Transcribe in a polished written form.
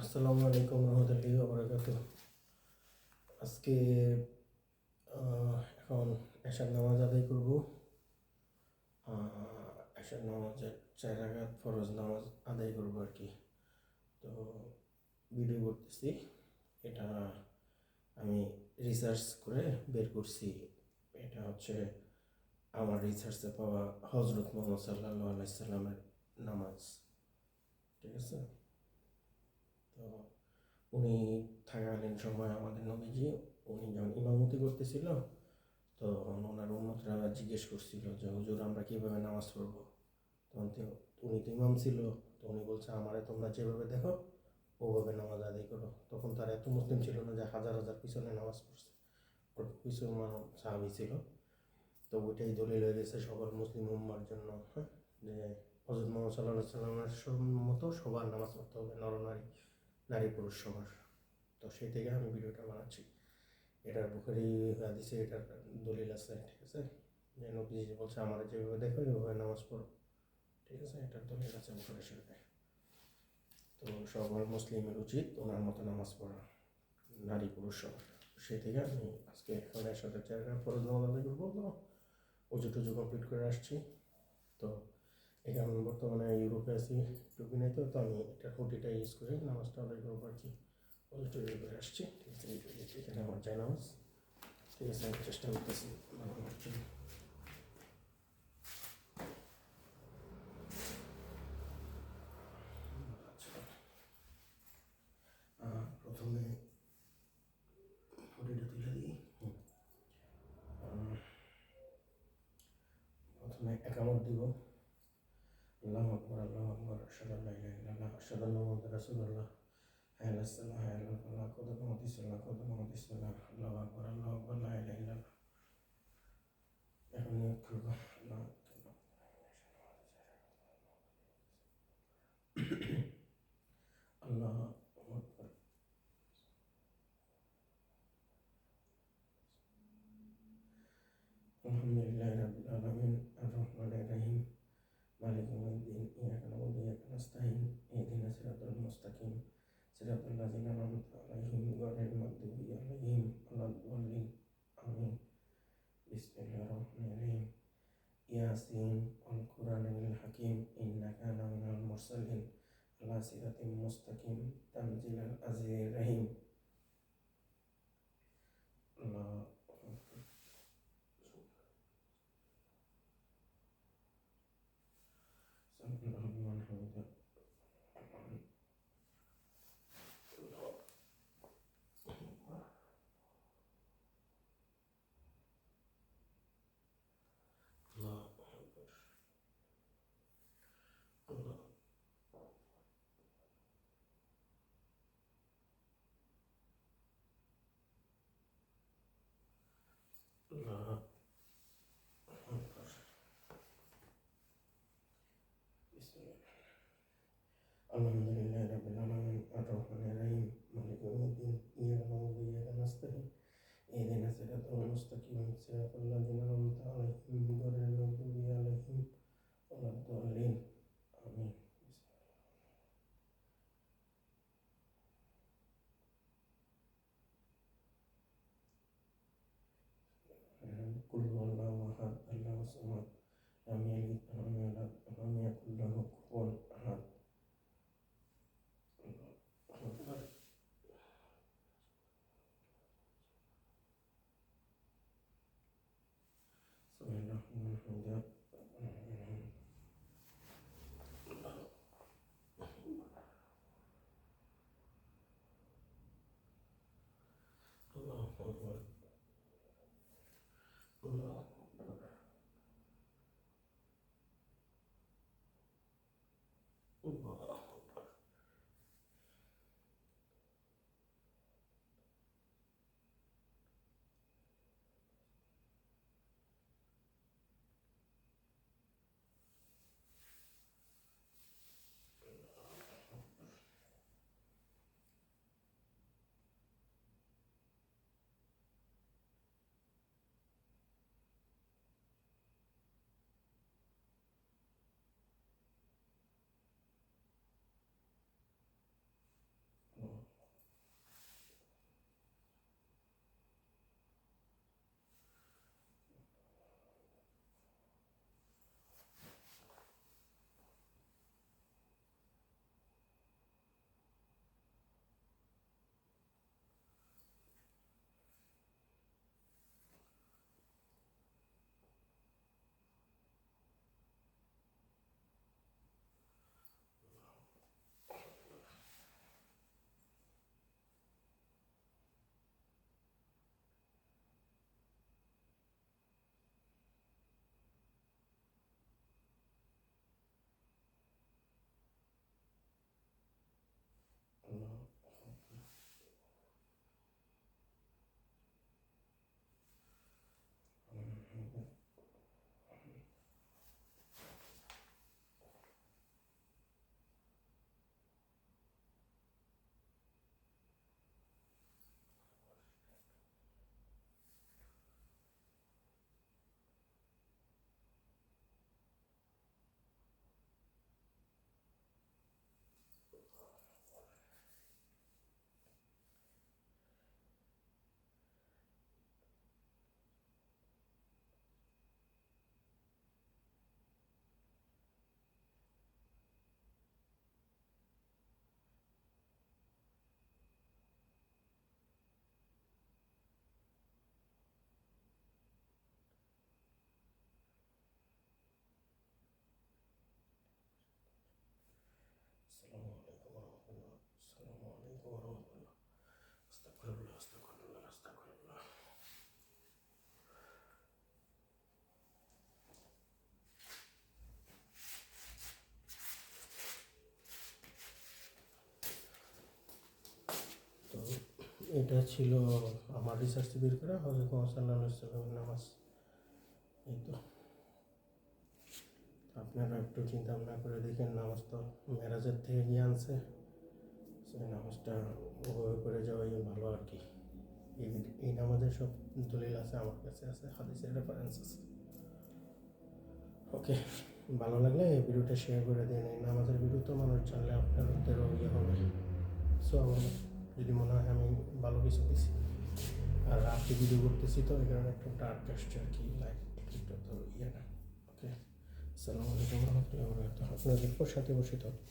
আসসালামু আলাইকুম রহমতুল্লাহি ওয়া বারাকাতুহু। আজকে এখন এশার নামাজ আদায় করব। এশার নামাজের 4 রাকাত ফরজ নামাজ আদায় করব আর কি। তো ভিডিও করতেছি, এটা আমি রিসার্চ করে বের করছি। এটা হচ্ছে আমার রিসার্চে পাওয়া হজরত মুহাম্মদ সাল্লাল্লাহু আলাইহি সাল্লামের নামাজ, ঠিক আছে? তো উনি থাকাকালীন সময় আমাদের নবীজি, উনি যখন ইমামতি করতেছিল, তো ওনার উম্মতরা জিজ্ঞেস করছিল যে হুজুর আমরা কীভাবে নামাজ পড়বো। তখন উনি তো ইমাম ছিল, তো উনি বলছে আমারে তোমরা যেভাবে দেখো ওভাবে নামাজ আদায় করো। তখন তার এত মুসলিম ছিল না যে হাজার হাজার পিছনে নামাজ পড়ছে, কিছু সাহাবি ছিল। তো ওইটাই দলিল হয়ে গেছে সকল মুসলিম উম্মার জন্য, হ্যাঁ, যে হযরত মুহাম্মদ সাল্লাল্লাহু আলাইহি সাল্লামের মতো সবার নামাজ পড়তে হবে, নরনারী নারী পুরুষ সবার। তো সেই থেকে আমি ভিডিওটা বানাচ্ছি। এটার বুখারী হাদিসে এটার দলিল আছে, ঠিক আছে? যে নবীজি বলছে আমার যেভাবে দেখো এইভাবে নামাজ পড়ো, ঠিক আছে? এটার দলিল আছে বুখারী শরীফে। তো সকল মুসলিমের উচিত ওনার মতো নামাজ পড়া, নারী পুরুষ সবার। সেই থেকে আমি আজকে এখন এর সাথে 4 রাকাত ফরজ নামাজ আদায় করবো। তো অজু টজু কমপ্লিট করে আসছি। তো এখানে বর্তমানে ইউরোপে আছি, টুপি নাই, তো আমি এটা হুডিটা ইউজ করে নামাজটা আদায় করবো আর কি। অজু টজু করে আসছি, ঠিক আছে? এখানে আমার যায় নামাজ, ঠিক আছে? আমি চেষ্টা করতেছি বানানোর জন্য। আচ্ছা, প্রথমে হুডিটা তুলে দিই। প্রথমে একামত দিব। আল্লাহু আকবার, আল্লাহু আকবার, আশহাদু আল্লা ইলাহা ইল্লাল্লাহ, আশহাদু আন্না মুহাম্মাদার রাসূলুল্লাহ, হাইয়া আলাস সালাহ, হাইয়া আলাল ফালাহ, কদ কামাতিস সালাহ, কদ কামাতিস সালাহ, আল্লাহু আকবার, আল্লাহু আকবার, লা ইলাহা ইল্লাল্লাহ। এখন নিয়ত করব, আল্লাহ আল্লাহু আকবার। আলহামদুলিল্লাহি রাব্বিল আলামিন, আর রহমানির রহিম, মালিকি ইয়াউমিদ্দিন, ইয়াকা না'বুদু ওয়া ইয়াকা নাস্তাঈন, ইহদিনাস সিরাতাল মুস্তাকিম, সিরাতাল লাযিনা আন'আমতা আলাইহিম গায়রিল মাগদুবি আলাইহিম ওয়ালাদ-দাল্লিন। আমিন। বিসমিল্লাহির রহমানির রহিম। ইয়াসিন ওয়াল কুরআনিল হাকিম, ইন্নাকা লামিনাল মুরসালিন আলা সিরাতিম মুস্তাকিম, তানজিলাল আজিজির রহিম। আল্লাহু আকবার। সামিআল্লাহু লিমান হামিদাহ। আল্লাহু আকবার। আল্লাহ আল্লাহ আকবার। বিসমিল্লাহ। আলহামদুলিল্লাহি রাব্বিল আলামিন, আর রহমানির রহিম, মালিকি ইয়াউমিদ্দিন, ইয়াকা না'বুদু ওয়া ইয়াকা নাস্তাঈন, ইহদিনাস সিরাতাল মুস্তাকিম, সিরাতাল লাযিনা আন'আমতা আলাইহিম গায়রিল মাগদুবি আলাইহিম ওয়ালাদ-দাল্লিন। আমিন। কুল হুয়াল্লাহু আহাদ, আল্লাহুস সামাদ, লাম ইয়ালিদ ওয়া লাম ইউলাদ ওয়া লাম ইয়াকুল লাহু কুফুওয়ান আহাদ। আল্লাহু আকবার। সামিআল্লাহু লিমান হামিদাহ। আল্লাহু আকবার। আল্লাহু আকবার। আল্লাহু আকবার। এটা ছিল আমার রিসার্চে বের করা হজরত মুহাম্মদ সাল্লাল্লাহু আলাইহি ওয়াসাল্লামের নামাজ। এই তো আপনারা একটু চিন্তা ভাবনা করে দেখেন, নামাজ তো মেরাজের থেকে গিয়ে আনছে, সেই নামাজটা ওভাবে করে যাওয়াই ভালো আর কি। এই এই নামাজের সব দলিল আছে, আমার কাছে আছে, হাদিসের রেফারেন্স আছে। ওকে, ভালো লাগলে এই ভিডিওটা শেয়ার করে দিন। এই নামাজের ভিডিও তো মানুষ জানলে আপনাদেরও ইয়ে হবে। সো যদি মনে হয় আমি ভালো কিছু দিছি, আর রাত্রে ভিডিও করতেছি তো এই কারণে একটু ডার্ক আসছে আর কি, লাইট টিকিটটা তো ইয়ে না। ওকে, আসসালামু আলাইকুম রহমতুল্লাহ, আপনাদের সাথে বসে থাকুন।